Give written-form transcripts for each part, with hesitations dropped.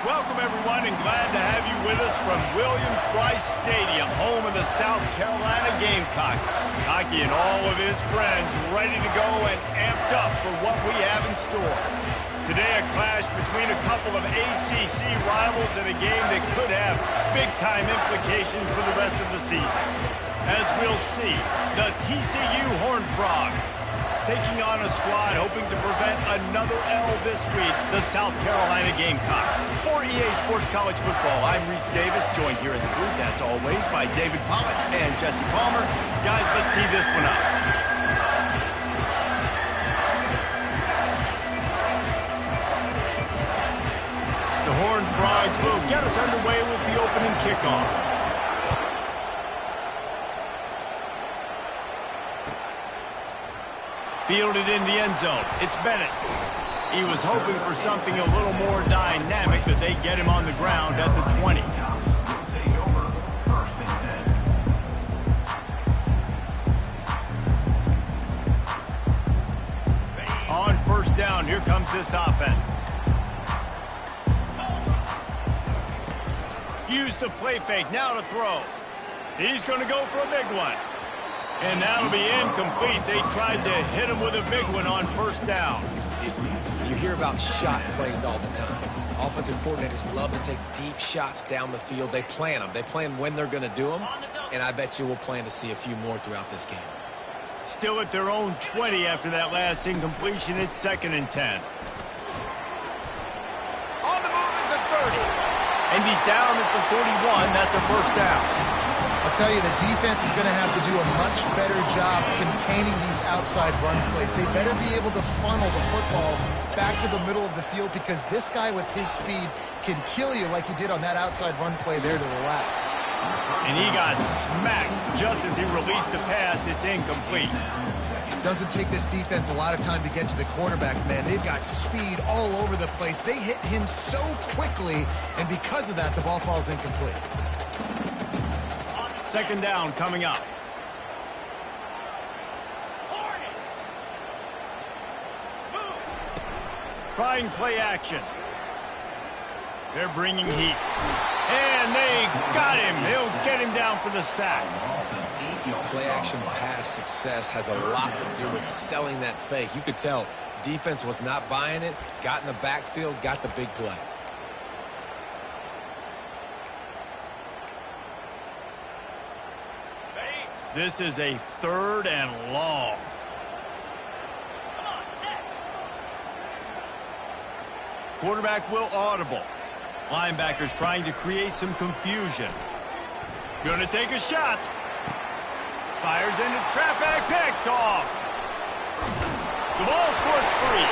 Welcome, everyone, and glad to have you with us from Williams-Brice Stadium, home of the South Carolina Gamecocks. Hockey and all of his friends ready to go and amped up for what we have in store. Today, a clash between a couple of ACC rivals in a game that could have big-time implications for the rest of the season. As we'll see, the TCU Horned Frogs taking on a squad hoping to prevent another L this week, the South Carolina Gamecocks. For EA Sports College Football, I'm Reese Davis, joined here in the booth, as always, by David Pollock and Jesse Palmer. Guys, let's tee this one up. The Horned Frogs will get us underway with the opening kickoff. Fielded in the end zone. It's Bennett. He was hoping for something a little more dynamic, that they get him on the ground at the 20. On first down, here comes this offense. Use the play fake, now to throw. He's going to go for a big one. And that'll be incomplete. They tried to hit him with a big one on first down. You hear about shot plays all the time. Offensive coordinators love to take deep shots down the field. They plan them. They plan when they're going to do them. And I bet you we'll plan to see a few more throughout this game. Still at their own 20 after that last incompletion. It's 2nd and 10. On the move at the 30. And he's down at the 41. That's a first down. I'll tell you, the defense is going to have to do a much better job containing these outside run plays. They better be able to funnel the football back to the middle of the field, because this guy with his speed can kill you like he did on that outside run play there to the left. And he got smacked just as he released the pass. It's incomplete. It doesn't take this defense a lot of time to get to the quarterback, man. They've got speed all over the place. They hit him so quickly, and because of that, the ball falls incomplete. 2nd down coming up. Trying play action. They're bringing heat. And they got him. They'll get him down for the sack. Play action pass success has a lot to do with selling that fake. You could tell defense was not buying it, got in the backfield, got the big play. This is a 3rd and long. Quarterback will audible. Linebackers trying to create some confusion. Going to take a shot. Fires into traffic, picked off. The ball squirts free.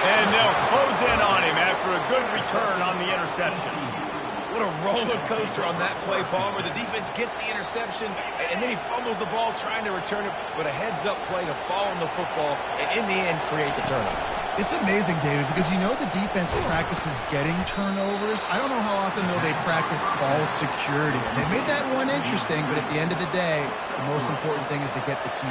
And they'll close in on him after a good return on the interception. What a roller coaster on that play, Palmer. The defense gets the interception, and then he fumbles the ball trying to return it, but a heads-up play to fall on the football, and in the end, create the turnover. It's amazing, David, because you know the defense practices getting turnovers. I don't know how often, though, they practice ball security. And they made that one interesting, but at the end of the day, the most important thing is to get the TO.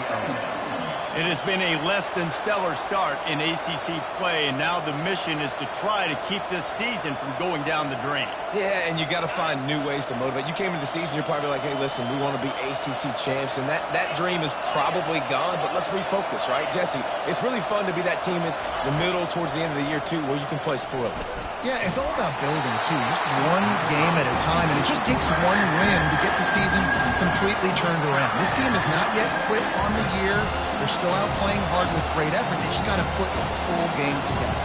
It has been a less than stellar start in ACC play, and now the mission is to try to keep this season from going down the drain. Yeah, and you got to find new ways to motivate. You came into the season, you're probably like, hey, listen, we want to be ACC champs, and that dream is probably gone, but let's refocus, right? Jesse, it's really fun to be that team in the middle towards the end of the year, too, where you can play spoiled. Yeah, it's all about building, too. Just one game at a time, and it just takes one win to get the season completely turned around. This team has not yet quit on the year. They're still out playing hard with great effort. They just got to put a full game together.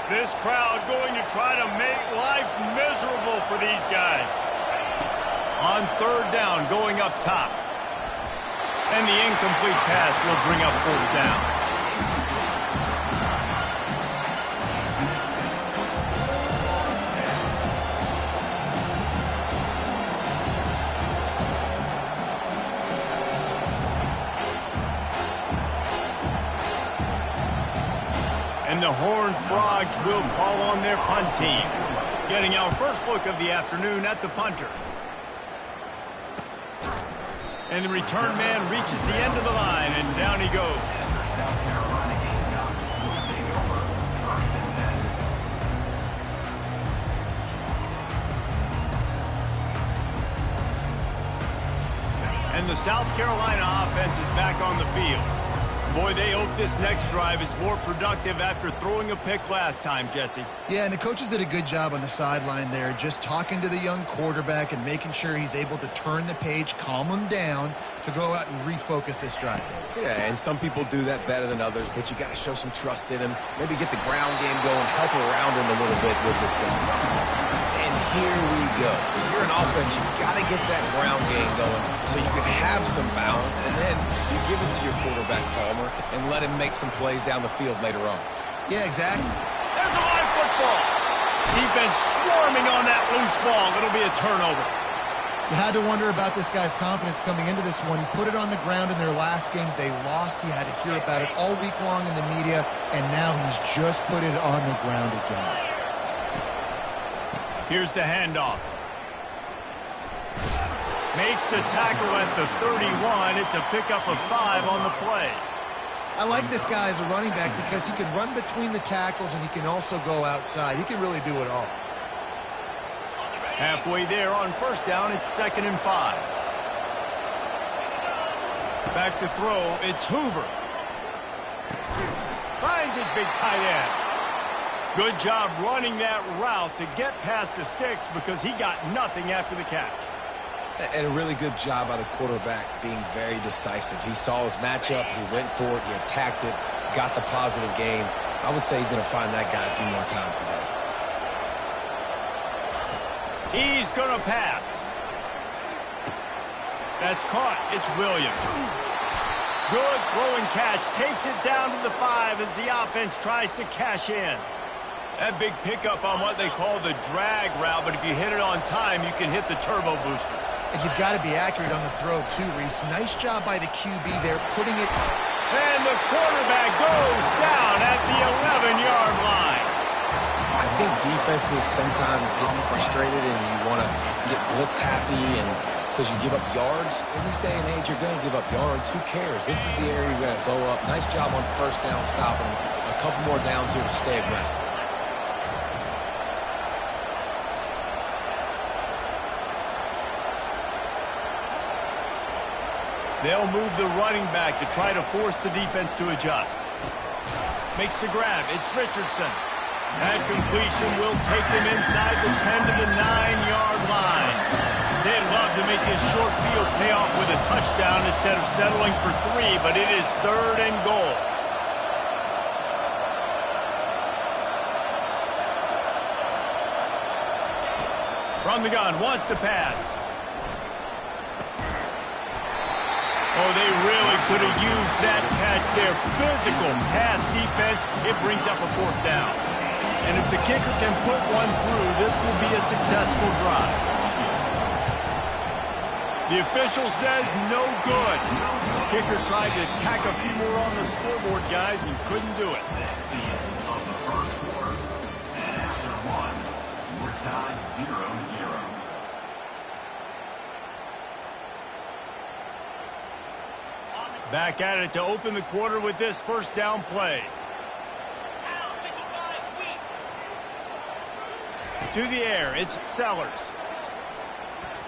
This crowd going to try to make life miserable for these guys. On 3rd down, going up top. And the incomplete pass will bring up 4th down. And the Horned Frogs will call on their punt team. Getting our first look of the afternoon at the punter. And the return man reaches the end of the line, and down he goes. And the South Carolina offense is back on the field. Boy, they hope this next drive is more productive after throwing a pick last time, Jesse. Yeah, and the coaches did a good job on the sideline there, just talking to the young quarterback and making sure he's able to turn the page, calm him down to go out and refocus this drive. Yeah, and some people do that better than others, but you got to show some trust in him. Maybe get the ground game going, help around him a little bit with this system. And here we go. If you're an offense, you got to get that ground game going so you can have some balance, and then you give it to your quarterback, Palmer, and let him make some plays down the field later on. Yeah, exactly. There's a live football. Defense swarming on that loose ball. It'll be a turnover. You had to wonder about this guy's confidence coming into this one. He put it on the ground in their last game. They lost. He had to hear about it all week long in the media, and now he's just put it on the ground again. Here's the handoff. Makes the tackle at the 31. It's a pickup of 5 on the play. I like this guy as a running back because he can run between the tackles and he can also go outside. He can really do it all. Halfway there on first down, it's 2nd and 5. Back to throw, it's Hoover. Finds his big tight end. Good job running that route to get past the sticks because he got nothing after the catch. And a really good job by the quarterback being very decisive. He saw his matchup, he went for it, he attacked it, got the positive gain. I would say he's going to find that guy a few more times today. He's going to pass. That's caught. It's Williams. Good throw and catch. Takes it down to the 5 as the offense tries to cash in. That big pickup on what they call the drag route, but if you hit it on time, you can hit the turbo boosters. And you've got to be accurate on the throw, too, Reese. Nice job by the QB there, putting it... And the quarterback goes down at the 11-yard line. I think defenses sometimes get frustrated and you want to get blitz happy and because you give up yards. In this day and age, you're going to give up yards. Who cares? This is the area you're going to blow up. Nice job on first down, stopping a couple more downs here to stay aggressive. They'll move the running back to try to force the defense to adjust. Makes the grab. It's Richardson. That completion will take them inside the 10 to the 9-yard line. They'd love to make this short field pay off with a touchdown instead of settling for 3, but it is 3rd and goal. From the gun, wants to pass. Oh, they really could have used that catch there. Physical pass defense. It brings up a 4th down. And if the kicker can put one through, this will be a successful drive. The official says no good. Kicker tried to tack a few more on the scoreboard, guys, and couldn't do it. That's the end of the first quarter. And after 1, we're tied 0-0. Back at it to open the quarter with this first down play. To the air, it's Sellers.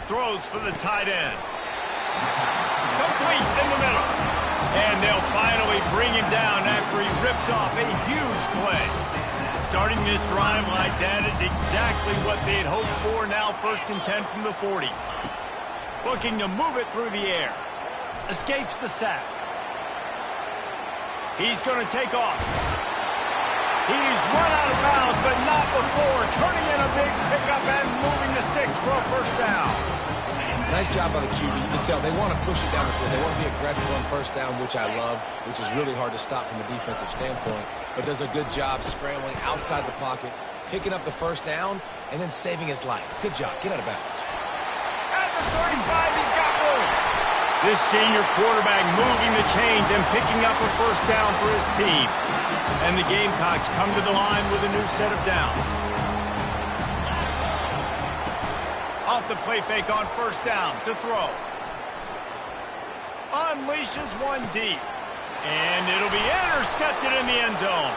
Throws for the tight end. Complete in the middle. And they'll finally bring him down after he rips off a huge play. Starting this drive like that is exactly what they'd hoped for. Now 1st and 10 from the 40. Looking to move it through the air. Escapes the sack. He's going to take off. He's run out of bounds, but not before. Turning in a big pickup and moving the sticks for a first down. Nice job by the QB. You can tell they want to push it down the field. They want to be aggressive on first down, which I love, which is really hard to stop from the defensive standpoint, but does a good job scrambling outside the pocket, picking up the first down, and then saving his life. Good job. Get out of bounds. At the 35, he's got room. This senior quarterback moving the chains and picking up a first down for his team. And the Gamecocks come to the line with a new set of downs. Off the play fake on first down to throw. Unleashes one deep. And it'll be intercepted in the end zone.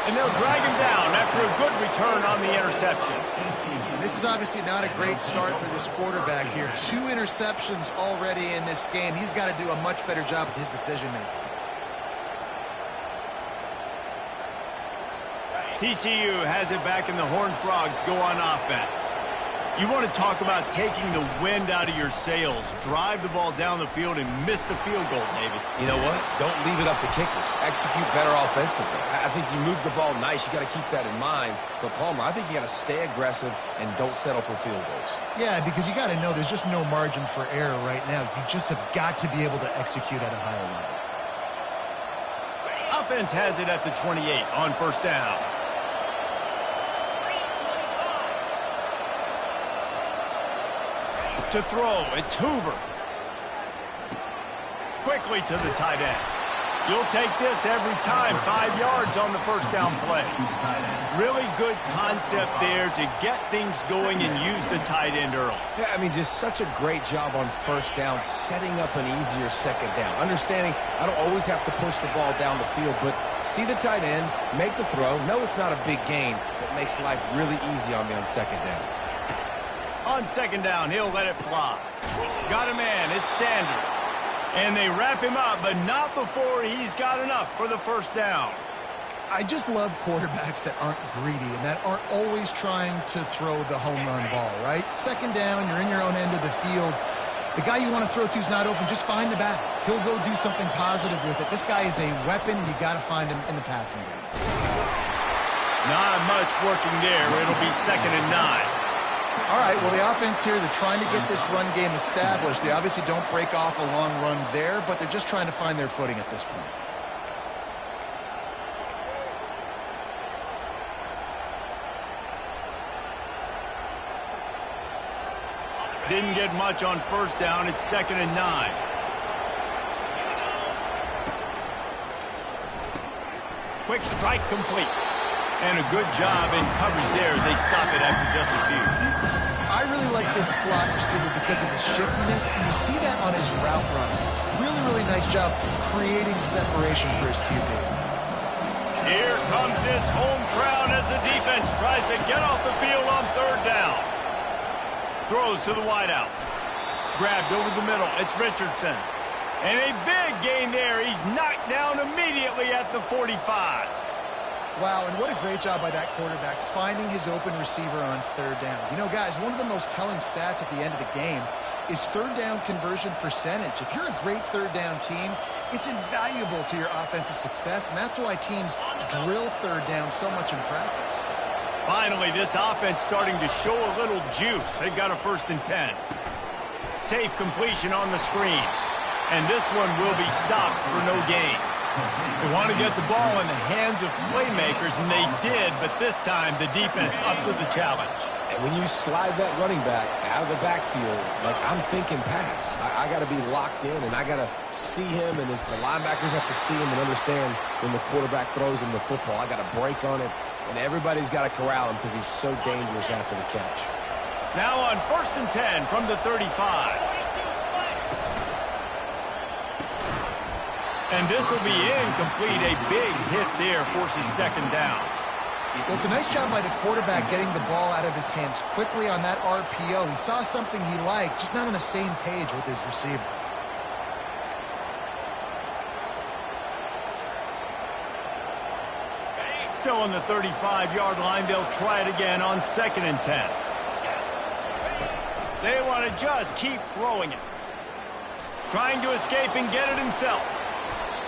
And they'll drag him down after a good return on the interception. This is obviously not a great start for this quarterback here. 2 interceptions already in this game. He's got to do a much better job with his decision-making. TCU has it back, and the Horned Frogs go on offense. You want to talk about taking the wind out of your sails. Drive the ball down the field and miss the field goal, David. You know what? Don't leave it up to kickers. Execute better offensively. I think you move the ball nice. You got to keep that in mind. But, Palmer, I think you got to stay aggressive and don't settle for field goals. Yeah, because you got to know there's just no margin for error right now. You just have got to be able to execute at a higher level. Offense has it at the 28 on first down. To throw, it's Hoover. Quickly to the tight end. You'll take this every time. 5 yards on the first down play. Really good concept there to get things going and use the tight end early. Yeah, I mean, just such a great job on first down, setting up an easier second down. Understanding I don't always have to push the ball down the field, but see the tight end, make the throw. No, it's not a big gain, but makes life really easy on me on second down. On second down, he'll let it fly. Got a man, it's Sanders. And they wrap him up, but not before he's got enough for the first down. I just love quarterbacks that aren't greedy and that aren't always trying to throw the home run ball, right? Second down, you're in your own end of the field. The guy you want to throw to is not open. Just find the back. He'll go do something positive with it. This guy is a weapon. You got to find him in the passing game. Not much working there. It'll be 2nd and 9. All right, well, the offense here, they're trying to get this run game established. They obviously don't break off a long run there, but they're just trying to find their footing at this point. Didn't get much on first down. It's 2nd and 9. Quick strike complete. And a good job in coverage there as they stop it after just a few. I really like this slot receiver because of his shiftiness, and you see that on his route run. Really, really nice job creating separation for his QB. Here comes this home crowd as the defense tries to get off the field on third down. Throws to the wideout. Grabbed over the middle. It's Richardson. And a big gain there. He's knocked down immediately at the 45. Wow, and what a great job by that quarterback finding his open receiver on third down. You know, guys, one of the most telling stats at the end of the game is third down conversion percentage. If you're a great third down team, it's invaluable to your offensive success, and that's why teams drill third down so much in practice. Finally, this offense starting to show a little juice. They've got a 1st and 10. Safe completion on the screen. And this one will be stopped for no gain. They want to get the ball in the hands of playmakers, and they did, but this time the defense up to the challenge. And when you slide that running back out of the backfield, like I'm thinking pass. I got to be locked in, and I got to see him, and as the linebackers have to see him and understand when the quarterback throws him the football, I got to break on it, and everybody's got to corral him because he's so dangerous after the catch. Now on 1st and 10 from the 35. And this will be incomplete. A big hit there forces 2nd down. Well, it's a nice job by the quarterback getting the ball out of his hands quickly on that RPO. He saw something he liked, just not on the same page with his receiver. Still on the 35-yard line. They'll try it again on 2nd and 10. They want to just keep throwing it. Trying to escape and get it himself.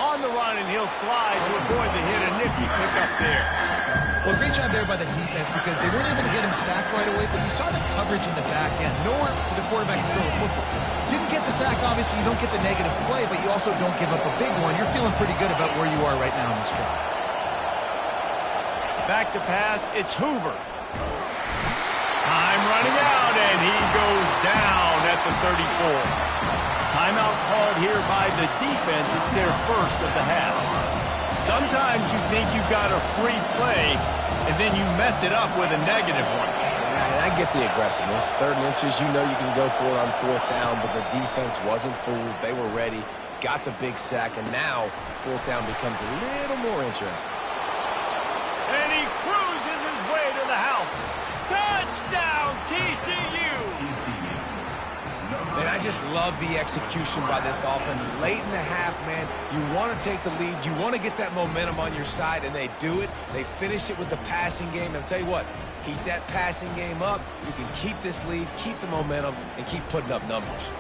On the run, and he'll slide to avoid the hit. A nifty pickup there. Well, great job there by the defense because they weren't able to get him sacked right away, but you saw the coverage in the back end. Nowhere for the quarterback to throw the football. Didn't get the sack, obviously. You don't get the negative play, but you also don't give up a big one. You're feeling pretty good about where you are right now in this drive. Back to pass. It's Hoover. Time running out, and he goes down at the 34. Timeout called here by the defense. It's their first of the half. Sometimes you think you've got a free play, and then you mess it up with a negative one. Yeah, I get the aggressiveness. 3rd and inches, you know you can go for it on 4th down, but the defense wasn't fooled. They were ready, got the big sack, and now 4th down becomes a little more interesting. And he cruises his way to the house. Touchdown, TCU! Man, I just love the execution by this offense. Late in the half, man, you want to take the lead. You want to get that momentum on your side, and they do it. They finish it with the passing game. And I'll tell you what, keep that passing game up. You can keep this lead, keep the momentum, and keep putting up numbers.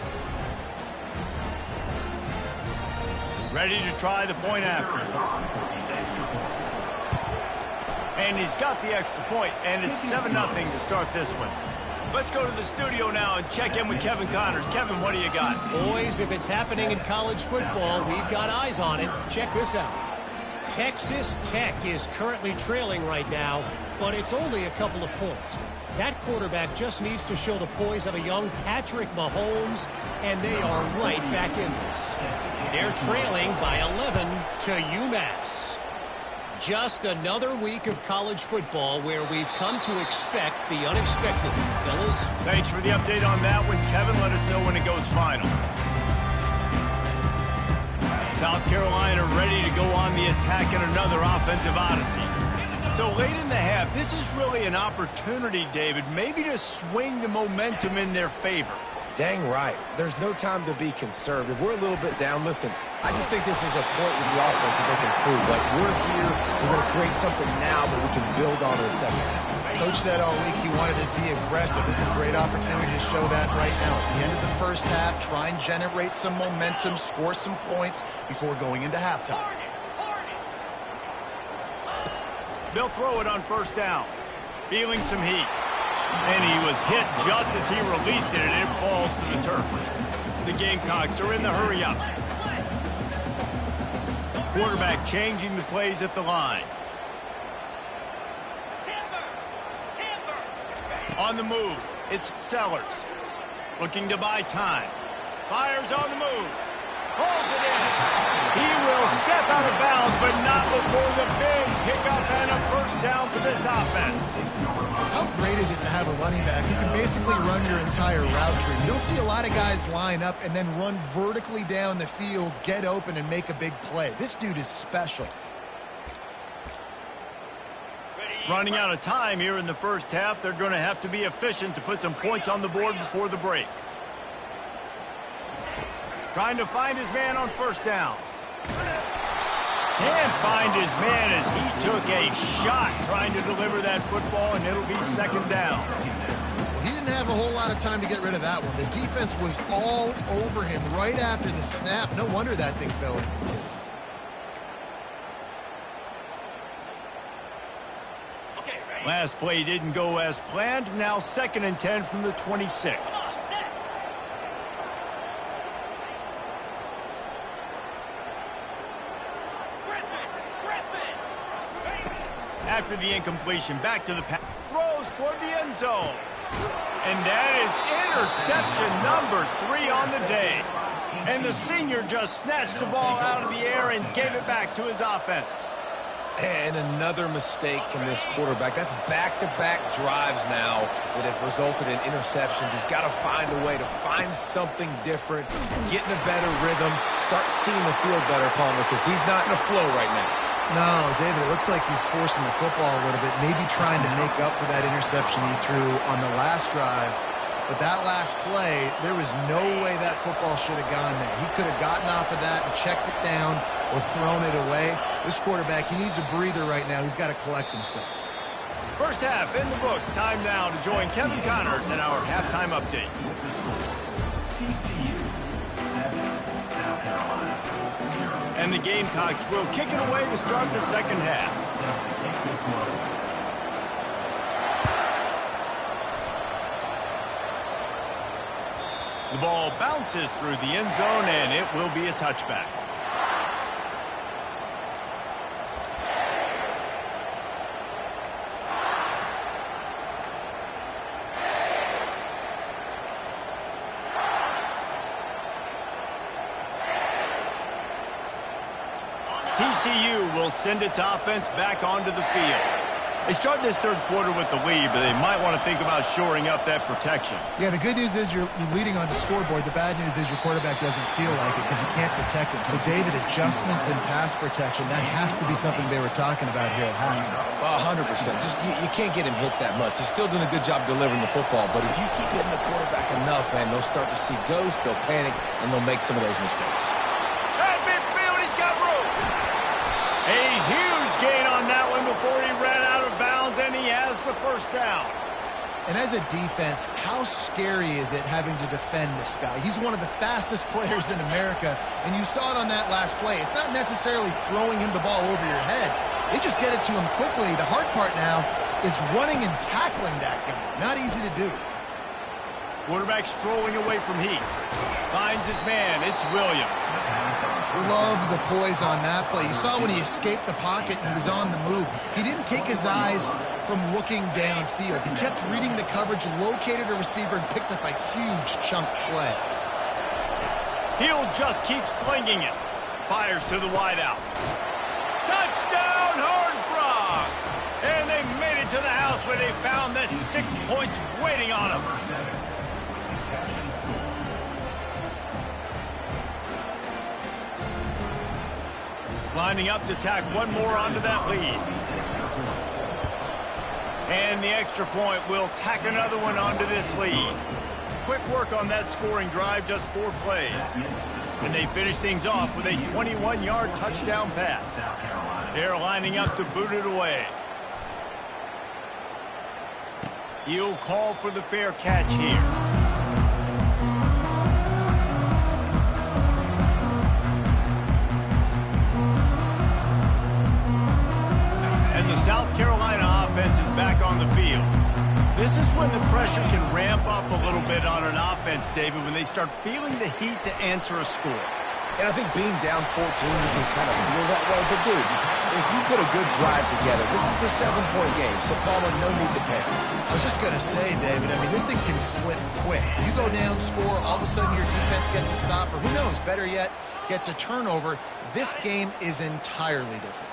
Ready to try the point after. And he's got the extra point, and it's 7-0 to start this one. Let's go to the studio now and check in with Kevin Connors. Kevin, what do you got? Boys, if it's happening in college football, we've got eyes on it. Check this out. Texas Tech is currently trailing right now, but it's only a couple of points. That quarterback just needs to show the poise of a young Patrick Mahomes, and they are right back in this. They're trailing by 11 to UMass. Just another week of college football where we've come to expect the unexpected. Fellas? Thanks for the update on that one, Kevin. Let us know when it goes final. South Carolina ready to go on the attack in another offensive odyssey. So late in the half, this is really an opportunity, David, maybe to swing the momentum in their favor. Dang right. There's no time to be conservative. We're a little bit down. Listen, I just think this is a point with the offense that they can prove. Like, we're here, we're going to create something now that we can build on in the second half. Coach said all week he wanted to be aggressive. This is a great opportunity to show that right now. At the end of the first half, try and generate some momentum, score some points before going into halftime. They'll throw it on 1st down. Feeling some heat. And he was hit just as he released it, and it falls to the turf. The Gamecocks are in the hurry-up. Quarterback changing the plays at the line. On the move, it's Sellers. Looking to buy time. Fires on the move. Pulls it in. He will step out of bounds, but not before the big pickup and a 1st down for this offense. How great is it to have a running back who can basically run your entire route tree? You don't see a lot of guys line up and then run vertically down the field, get open, and make a big play. This dude is special. Running out of time here in the first half. They're going to have to be efficient to put some points on the board before the break. Trying to find his man on 1st down. Can't find his man as he took a shot trying to deliver that football, and it'll be 2nd down. He didn't have a whole lot of time to get rid of that one. The defense was all over him right after the snap. No wonder that thing fell in. Last play didn't go as planned. Now 2nd and 10 from the 26. After the incompletion, back to the pass. Throws toward the end zone. And that is interception number 3 on the day. And the senior just snatched the ball out of the air and gave it back to his offense. And another mistake from this quarterback. That's back-to-back drives now that have resulted in interceptions. He's got to find a way to find something different, get in a better rhythm, start seeing the field better, Palmer, because he's not in a flow right now. No, David, it looks like he's forcing the football a little bit, maybe trying to make up for that interception he threw on the last drive. But that last play, there was no way that football should have gone there. He could have gotten off of that and checked it down or thrown it away. This quarterback, he needs a breather right now. He's got to collect himself. First half in the books. Time now to join Kevin Connors in our halftime update. TCU 7, South Carolina 0. And the Gamecocks will kick it away to start the second half. Take this one. The ball bounces through the end zone, and it will be a touchback. TCU will send its offense back onto the field. They started this third quarter with the lead, but they might want to think about shoring up that protection. Yeah, the good news is you're leading on the scoreboard. The bad news is your quarterback doesn't feel like it because you can't protect him. So, David, adjustments in pass protection, that has to be something they were talking about here at halftime. 100%. Just you can't get him hit that much. He's still doing a good job delivering the football, but if you keep hitting the quarterback enough, man, they'll start to see ghosts, they'll panic, and they'll make some of those mistakes. Hey, midfield, he's got room. A huge gain on that one before he ran out of bounds, and he has the first down. And as a defense, how scary is it having to defend this guy? He's one of the fastest players in America, and you saw it on that last play. It's not necessarily throwing him the ball over your head. They just get it to him quickly. The hard part now is running and tackling that guy. Not easy to do. Quarterback strolling away from heat. Finds his man. It's Williams. Love the poise on that play. You saw when he escaped the pocket, he was on the move. He didn't take his eyes from looking downfield. He kept reading the coverage, located a receiver, and picked up a huge chunk play. He'll just keep slinging it. Fires to the wideout. Touchdown, Horned Frogs! And they made it to the house where they found that 6 points waiting on them. Lining up to tack one more onto that lead. And the extra point will tack another one onto this lead. Quick work on that scoring drive, just 4 plays. And they finish things off with a 21-yard touchdown pass. They're lining up to boot it away. He'll call for the fair catch here. The South Carolina offense is back on the field. This is when the pressure can ramp up a little bit on an offense, David, when they start feeling the heat to answer a score. And I think being down 14, you can kind of feel that way. But, dude, if you put a good drive together, this is a 7-point game, so Palmer, no need to panic. I was just going to say, David, I mean, this thing can flip quick. You go down, score, all of a sudden your defense gets a stop, or who knows, better yet, gets a turnover. This game is entirely different.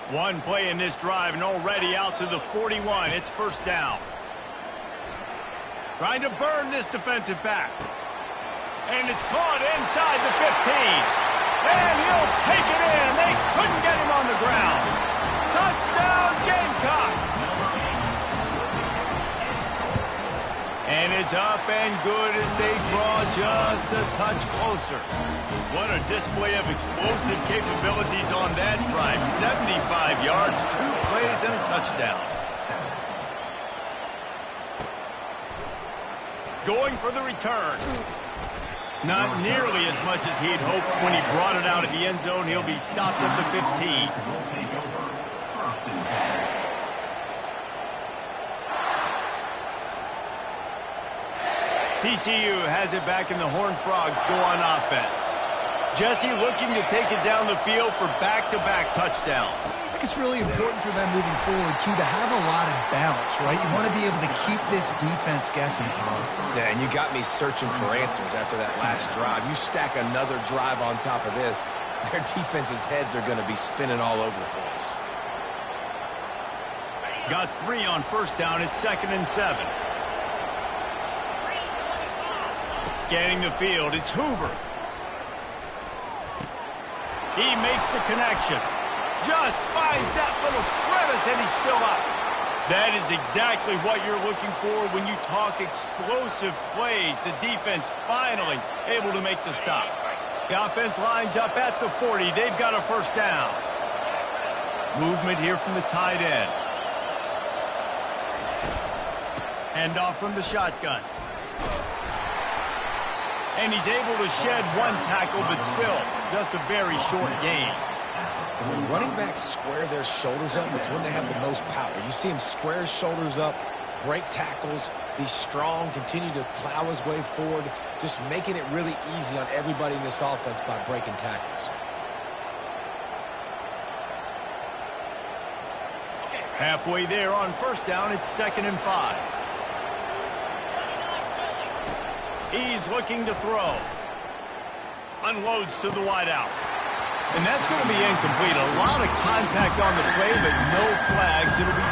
One play in this drive and already out to the 41. It's first down. Trying to burn this defensive back. And it's caught inside the 15. And he'll take it in. They couldn't get him on the ground. Touchdown, Gamecocks. And it's up and good as they draw just a touch closer. What a display of explosive capabilities on that drive. 75 yards, 2 plays, and a touchdown. Going for the return. Not nearly as much as he'd hoped when he brought it out of the end zone. He'll be stopped at the 15. TCU has it back, and the Horned Frogs go on offense. Jesse looking to take it down the field for back-to-back touchdowns. I think it's really important for them moving forward, too, to have a lot of balance, right? You want to be able to keep this defense guessing, Paul. Yeah, and you got me searching for answers after that last drive. You stack another drive on top of this, their defense's heads are going to be spinning all over the place. Got 3 on first down. It's 2nd and 7. Scanning the field, it's Hoover. He makes the connection. Just finds that little crevice, and he's still up. That is exactly what you're looking for when you talk explosive plays. The defense finally able to make the stop. The offense lines up at the 40. They've got a first down. Movement here from the tight end. Hand off from the shotgun. And he's able to shed 1 tackle, but still just a very short gain. And when running backs square their shoulders up, it's when they have the most power. You see him square his shoulders up, break tackles, be strong, continue to plow his way forward, just making it really easy on everybody in this offense by breaking tackles. Halfway there on first down, it's 2nd and 5. He's looking to throw. Unloads to the wideout. And that's going to be incomplete. A lot of contact on the play, but no flags. It'll be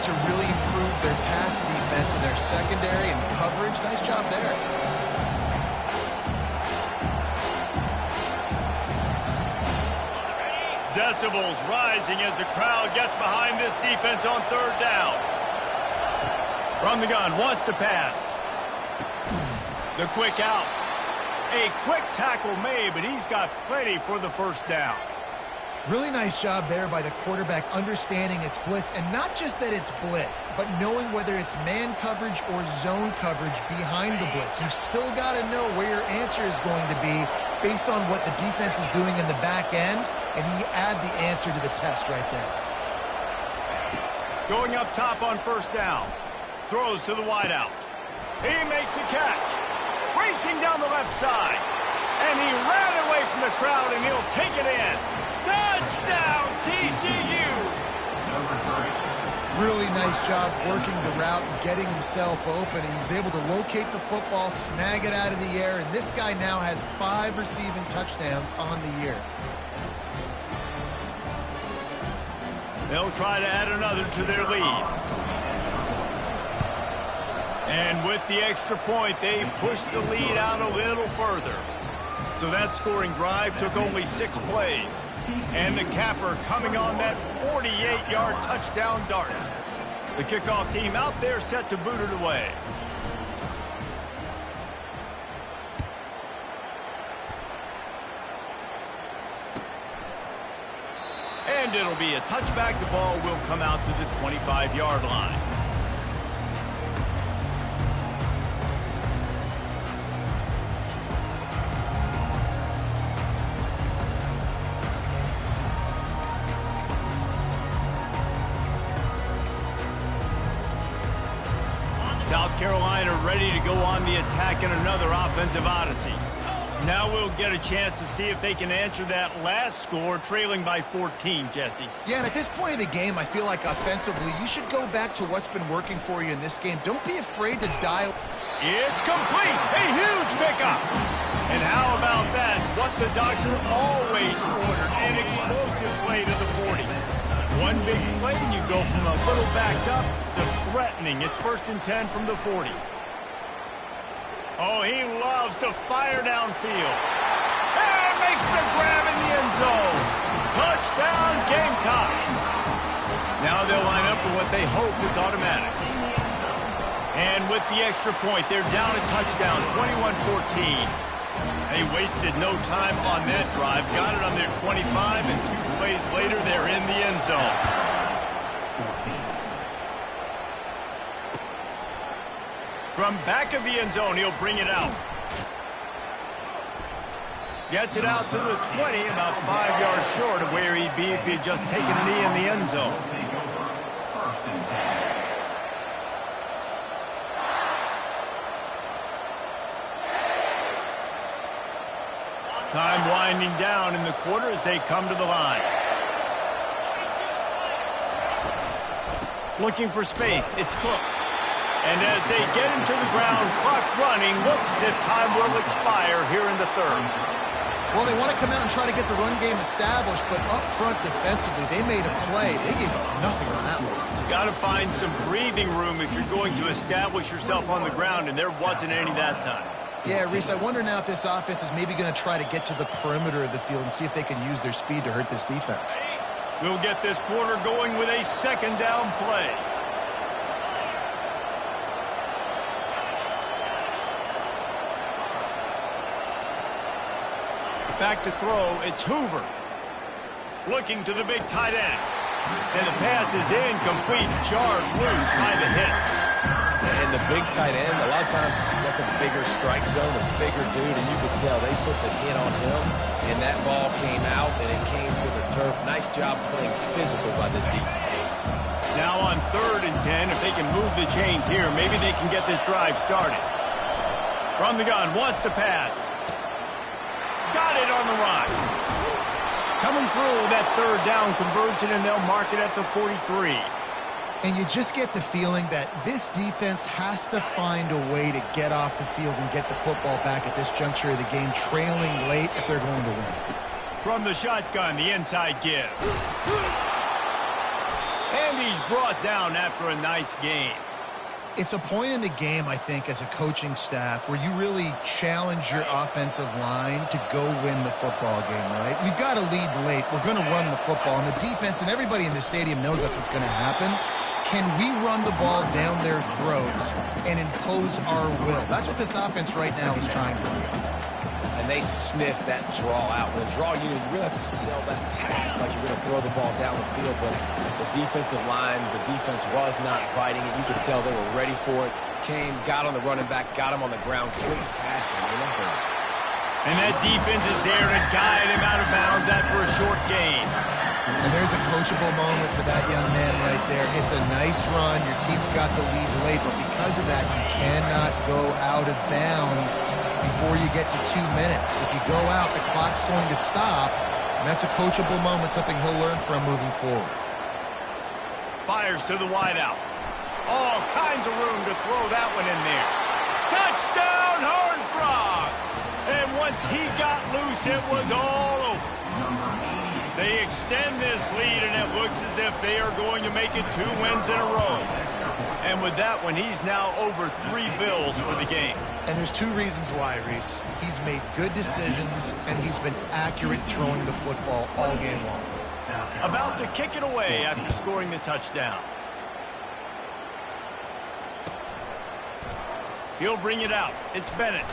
to really improve their pass defense and their secondary and coverage. Nice job there. Decibels rising as the crowd gets behind this defense on third down. From the gun, wants to pass. The quick out. A quick tackle made, but he's got plenty for the first down. Really nice job there by the quarterback understanding it's blitz, and not just that it's blitz, but knowing whether it's man coverage or zone coverage behind the blitz. You've still got to know where your answer is going to be based on what the defense is doing in the back end, and he add the answer to the test right there. Going up top on first down. Throws to the wideout. He makes the catch. Racing down the left side. And he ran away from the crowd, and he'll take it in. Touchdown, TCU! Really nice job working the route and getting himself open. He was able to locate the football, snag it out of the air, and this guy now has 5 receiving touchdowns on the year. They'll try to add another to their lead. And with the extra point, they push the lead out a little further. So that scoring drive took only 6 plays. And the capper coming on that 48-yard touchdown dart. The kickoff team out there set to boot it away. And it'll be a touchback. The ball will come out to the 25-yard line. South Carolina ready to go on the attack in another offensive odyssey. Now we'll get a chance to see if they can answer that last score, trailing by 14, Jesse. Yeah, and at this point in the game, I feel like offensively, you should go back to what's been working for you in this game. Don't be afraid to dial. It's complete. A huge pickup. And how about that? What the doctor always ordered, an explosive play to the 40. One big play, and you go from a little backed up to threatening. It's 1st and 10 from the 40. Oh, he loves to fire downfield. And makes the grab in the end zone. Touchdown, Gamecock. Now they'll line up for what they hope is automatic. And with the extra point, they're down a touchdown, 21-14. They wasted no time on that drive. Got it on their 25, and 2 plays later, they're in the end zone. 14. From back of the end zone, he'll bring it out. Gets it out to the 20, about 5 yards short of where he'd be if he had just taken a knee in the end zone. Time winding down in the quarter as they come to the line. Looking for space. It's Cook. And as they get him to the ground, clock running, looks as if time will expire here in the third. Well, they want to come out and try to get the run game established, but up front defensively, they made a play. They gave up nothing on that one. Got to find some breathing room if you're going to establish yourself on the ground, and there wasn't any that time. Yeah, Reese, I wonder now if this offense is maybe going to try to get to the perimeter of the field and see if they can use their speed to hurt this defense. We'll get this quarter going with a second down play. Back to throw, it's Hoover. Looking to the big tight end. And the pass is incomplete, jarred loose by the hit. And the big tight end, a lot of times that's a bigger strike zone, a bigger dude, and you could tell they put the hit on him, and that ball came out, and it came to the turf. Nice job playing physical by this defense. Now on 3rd and 10, if they can move the chains here, maybe they can get this drive started. From the gun, wants to pass. Got it on the run. Coming through that 3rd down conversion, and they'll mark it at the 43. And you just get the feeling that this defense has to find a way to get off the field and get the football back at this juncture of the game, trailing late if they're going to win. From the shotgun, the inside give. And And he's brought down after a nice gain. It's a point in the game, I think, as a coaching staff where you really challenge your offensive line to go win the football game, right? We've got to lead late. We're going to run the football. And the defense and everybody in the stadium knows that's what's going to happen. Can we run the ball down their throats and impose our will? That's what this offense right now is trying to do. And they sniff that draw out. With a draw unit, you really have to sell that pass like you're going to throw the ball down the field. But the defensive line, the defense was not biting it. You could tell they were ready for it. Came, got on the running back, got him on the ground quick, fast, and in a hurry. And that defense is there to guide him out of bounds after a short gain. And there's a coachable moment for that young man right there. It's a nice run. Your team's got the lead late, but because of that, you cannot go out of bounds before you get to 2 minutes. If you go out, the clock's going to stop, and that's a coachable moment, something he'll learn from moving forward. Fires to the wideout. All kinds of room to throw that one in there. Touchdown, Horned Frogs! And once he got loose, it was all over. They extend this lead, and it looks as if they are going to make it 2 wins in a row. And with that one, he's now over 3 bills for the game. And there's 2 reasons why, Reese. He's made good decisions, and he's been accurate throwing the football all game long. About to kick it away after scoring the touchdown. He'll bring it out. It's Bennett.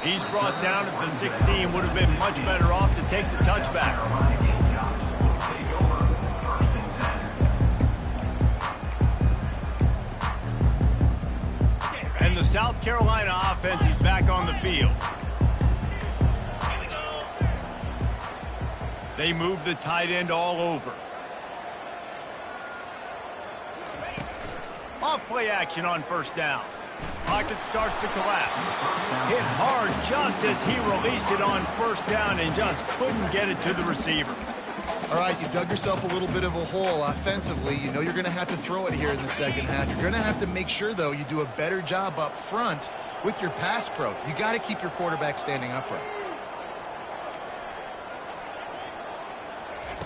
He's brought down at the 16. Would have been much better off to take the touchback. And the South Carolina offense is back on the field. They move the tight end all over. Off play action on first down. Pocket starts to collapse. Hit hard just as he released it on first down and just couldn't get it to the receiver. All right, you dug yourself a little bit of a hole offensively. You know you're going to have to throw it here in the second half. You're going to have to make sure, though, you do a better job up front with your pass pro. You got to keep your quarterback standing upright.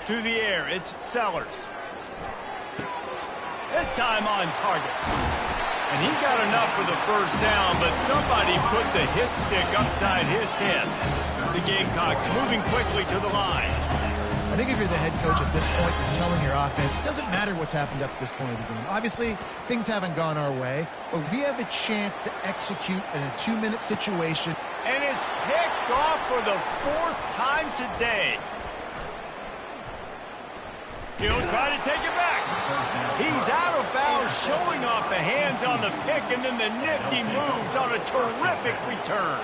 To the air, it's Sellers. This time on target. And he got enough for the first down, but somebody put the hit stick upside his head. The Gamecocks moving quickly to the line. I think if you're the head coach at this point, you're telling your offense, it doesn't matter what's happened up to this point of the game. Obviously, things haven't gone our way, but we have a chance to execute in a 2-minute situation. And it's picked off for the 4th time today. He'll try to take it back. He's out of bounds, showing off the hands on the pick, and then the nifty moves on a terrific return.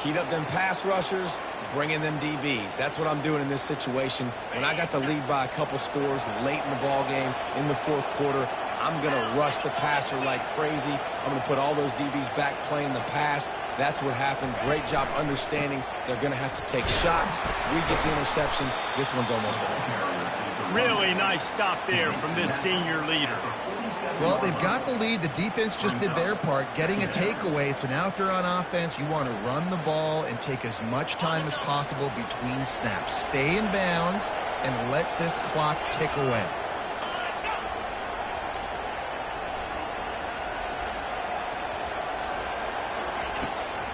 Heat up them pass rushers, bring in them DBs. That's what I'm doing in this situation. When I got the lead by a couple scores late in the ball game, in the 4th quarter, I'm going to rush the passer like crazy. I'm going to put all those DBs back playing the pass. That's what happened. Great job understanding they're going to have to take shots. We get the interception. This one's almost over. Really nice stop there from this senior leader. Well, they've got the lead. The defense just did their part, getting a takeaway. So now if you're on offense, you want to run the ball and take as much time as possible between snaps. Stay in bounds and let this clock tick away.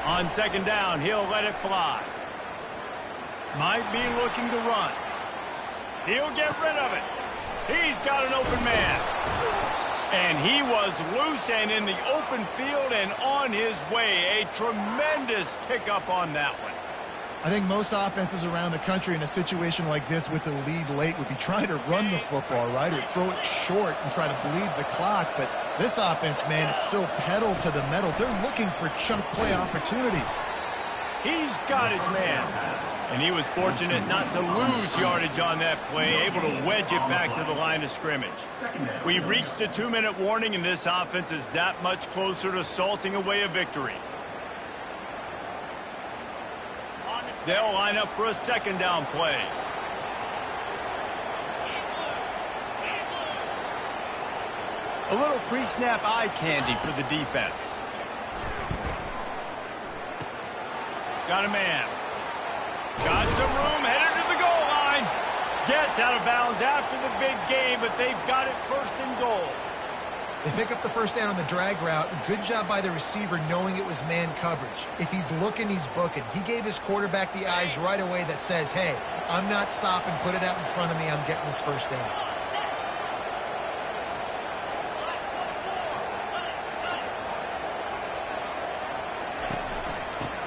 On second down, he'll let it fly. Might be looking to run. He'll get rid of it. He's got an open man. And he was loose and in the open field and on his way. A tremendous pickup on that one. I think most offenses around the country in a situation like this with the lead late would be trying to run the football, right, or throw it short and try to bleed the clock. But this offense, man, it's still pedal to the metal. They're looking for chunk play opportunities. He's got his man. And he was fortunate not to lose yardage on that play, able to wedge it back to the line of scrimmage. We've reached the 2-minute warning, and this offense is that much closer to salting away a victory. They'll line up for a second down play. A little pre-snap eye candy for the defense. Got a man. Got some room, headed to the goal line. Gets out of bounds after the big game, but they've got it first and goal. They pick up the first down on the drag route. Good job by the receiver knowing it was man coverage. If he's looking, he's booking. He gave his quarterback the eyes right away that says, hey, I'm not stopping. Put it out in front of me. I'm getting this first down.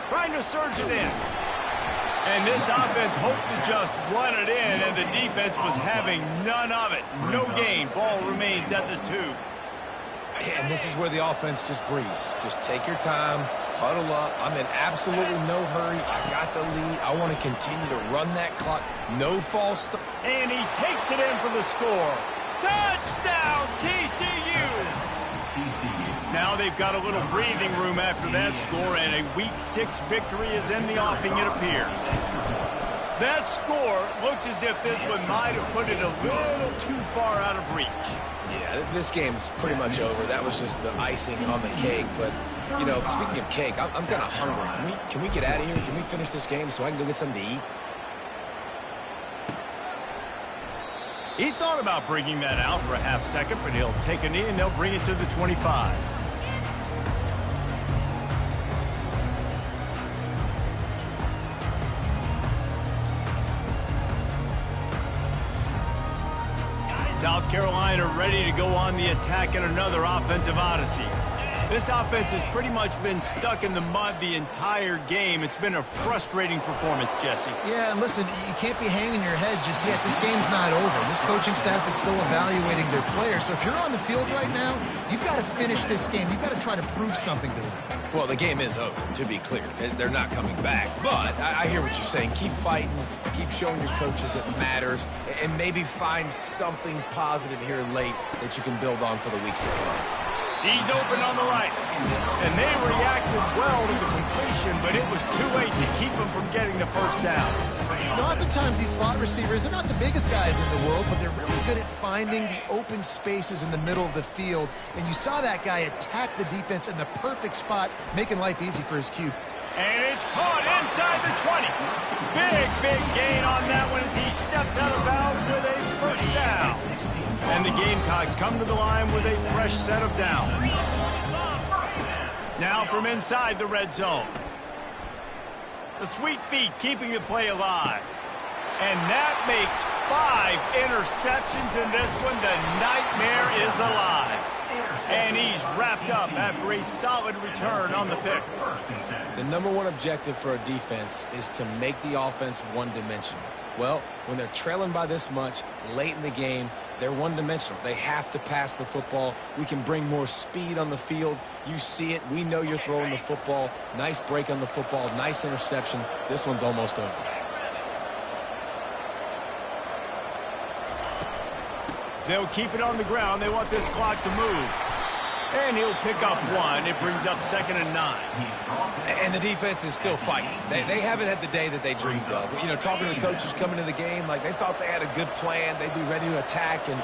Trying to surge it in. And this offense hoped to just run it in, and the defense was having none of it. No gain. Ball remains at the 2. And this is where the offense just breathes. Just take your time, huddle up. I'm in absolutely no hurry. I got the lead. I want to continue to run that clock. No false start. And he takes it in for the score. Touchdown, TCU! Now they've got a little breathing room after that score, and a Week 6 victory is in the offing, it appears. That score looks as if this one might have put it a little too far out of reach. Yeah, this game's pretty much over. That was just the icing on the cake. But, you know, speaking of cake, I'm kind of hungry. Can we get out of here? Can we finish this game so I can go get something to eat? He thought about bringing that out for a half second, but he'll take a knee and they'll bring it to the 25. South Carolina ready to go on the attack in another offensive odyssey. This offense has pretty much been stuck in the mud the entire game. It's been a frustrating performance, Jesse. Yeah, and listen, you can't be hanging your head just yet. This game's not over. This coaching staff is still evaluating their players. So if you're on the field right now, you've got to finish this game. You've got to try to prove something to them. Well, the game is over, to be clear. They're not coming back. But I hear what you're saying. Keep fighting. Keep showing your coaches it matters. And maybe find something positive here late that you can build on for the weeks to come. He's open on the right. And they reacted well to the completion, but it was too late to keep him from getting the first down. You know, oftentimes these slot receivers, they're not the biggest guys in the world, but they're really good at finding the open spaces in the middle of the field. And you saw that guy attack the defense in the perfect spot, making life easy for his cube. And it's caught inside the 20. Big gain on that one as he steps out of bounds with a first down. And the Gamecocks come to the line with a fresh set of downs. Now from inside the red zone. The sweet feet keeping the play alive. And that makes 5 interceptions in this one. The nightmare is alive. And he's wrapped up after a solid return on the pick. The #1 objective for a defense is to make the offense one-dimensional. Well, when they're trailing by this much late in the game, they're one-dimensional. They have to pass the football. We can bring more speed on the field. You see it. We know you're throwing the football. Nice break on the football. Nice interception. This one's almost over. They'll keep it on the ground. They want this clock to move. And he'll pick up 1. It brings up 2nd and 9. And the defense is still fighting. They haven't had the day that they dreamed of. You know, talking to the coaches coming to the game, like they thought they had a good plan. They'd be ready to attack and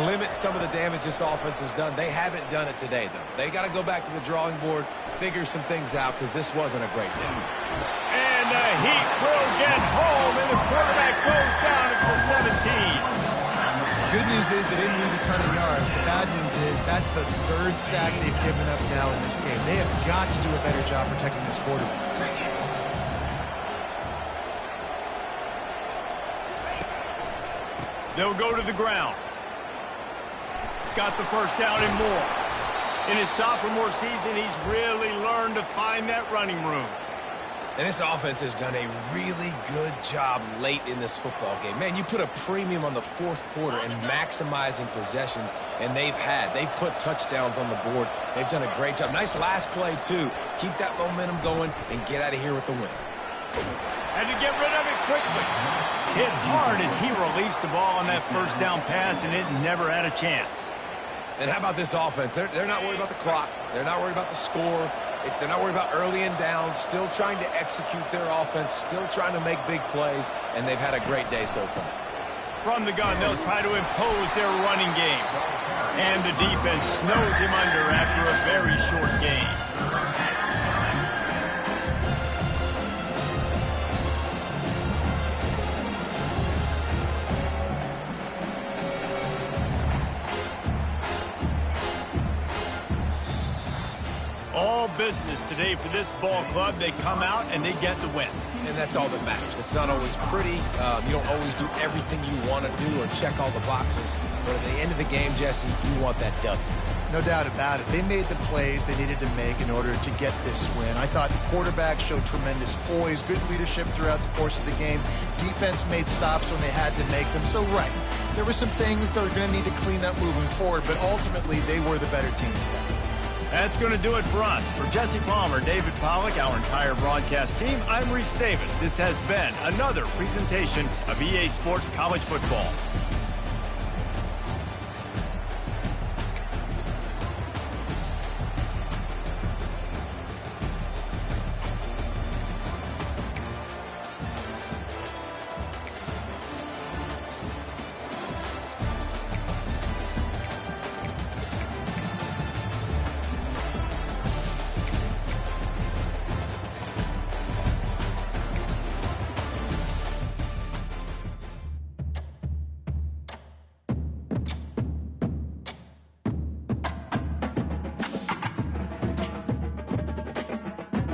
limit some of the damage this offense has done. They haven't done it today, though. They got to go back to the drawing board, figure some things out, because this wasn't a great day. And the Heat will get home, and the quarterback goes down at the 17. Good news is they didn't lose a ton of yards. The bad news is that's the 3rd sack they've given up now in this game. They have got to do a better job protecting this quarterback. They'll go to the ground. Got the first down and more. In his sophomore season, he's really learned to find that running room. And this offense has done a really good job late in this football game. Man, you put a premium on the 4th quarter and maximizing possessions, and they've put touchdowns on the board. They've done a great job. Nice last play, too. Keep that momentum going and get out of here with the win. Had to get rid of it quickly. Hit hard as he released the ball on that first down pass, and it never had a chance. And how about this offense? They're not worried about the clock. They're not worried about the score. They're not worried about early and down, still trying to execute their offense, still trying to make big plays, and they've had a great day so far. From the gun, they'll try to impose their running game. And the defense snows him under after a very short game. business today for this ball club. They come out and they get the win. And that's all that matters. It's not always pretty. You don't always do everything you want to do or check all the boxes. But at the end of the game, Jesse, you want that W. No doubt about it. They made the plays they needed to make in order to get this win. I thought the quarterback showed tremendous poise, good leadership throughout the course of the game. Defense made stops when they had to make them. So, right, there were some things they're going to need to clean up moving forward, but ultimately they were the better team today. That's going to do it for us. For Jesse Palmer, David Pollack, our entire broadcast team, I'm Reese Davis. This has been another presentation of EA Sports College Football.